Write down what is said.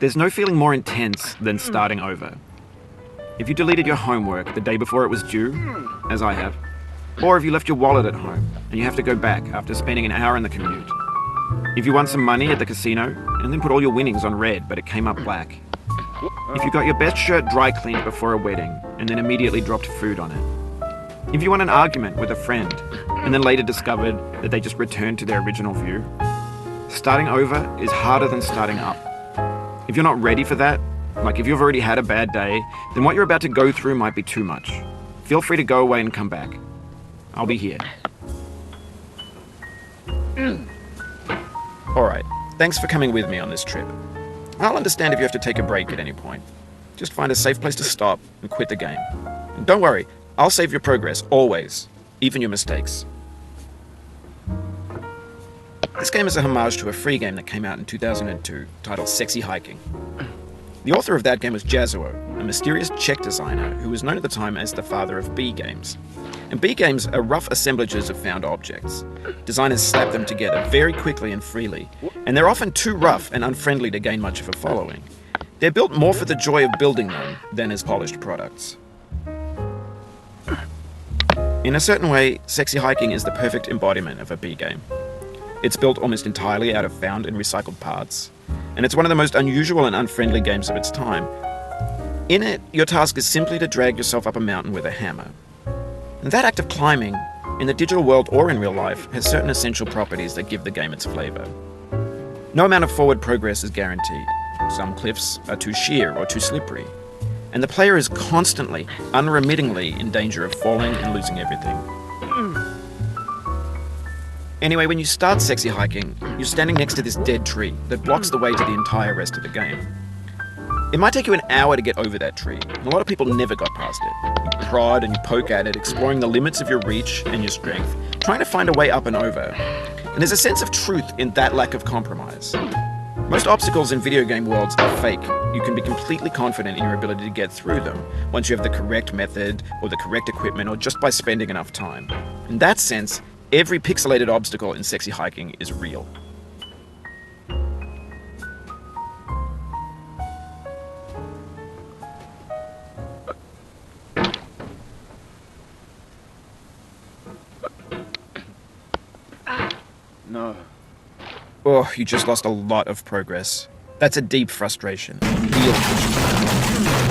There's no feeling more intense than starting over. If you deleted your homework the day before it was due, as I have, or if you left your wallet at home and you have to go back after spending an hour in the commute. If you won some money at the casino and then put all your winnings on red but it came up black. If you got your best shirt dry cleaned before a wedding and then immediately dropped food on it. If you won an argument with a friend and then later discovered that they just returned to their original view. Starting over is harder than starting up. If you're not ready for that, like if you've already had a bad day, then what you're about to go through might be too much. Feel free to go away and come back. I'll be here. Alright, thanks for coming with me on this trip. I'll understand if you have to take a break at any point. Just find a safe place to stop and quit the game. And don't worry, I'll save your progress, always. Even your mistakes. This game is a homage to a free game that came out in 2002, titled Sexy Hiking. The author of that game was Jazzuo, a mysterious Czech designer who was known at the time as the father of B games. And B games are rough assemblages of found objects. Designers slap them together very quickly and freely, and they're often too rough and unfriendly to gain much of a following. They're built more for the joy of building them than as polished products. In a certain way, Sexy Hiking is the perfect embodiment of a B game. It's built almost entirely out of found and recycled parts, and it's one of the most unusual and unfriendly games of its time. In it, your task is simply to drag yourself up a mountain with a hammer. And that act of climbing, in the digital world or in real life, has certain essential properties that give the game its flavor. No amount of forward progress is guaranteed. Some cliffs are too sheer or too slippery, and the player is constantly, unremittingly in danger of falling and losing everything. Anyway, when you start Sexy Hiking, you're standing next to this dead tree that blocks the way to the entire rest of the game. It might take you an hour to get over that tree, and a lot of people never got past it. You prod and you poke at it, exploring the limits of your reach and your strength, trying to find a way up and over. And there's a sense of truth in that lack of compromise. Most obstacles in video game worlds are fake. You can be completely confident in your ability to get through them once you have the correct method or the correct equipment or just by spending enough time. In that sense, every pixelated obstacle in Sexy Hiking is real. No. Oh, you just lost a lot of progress. That's a deep frustration. Real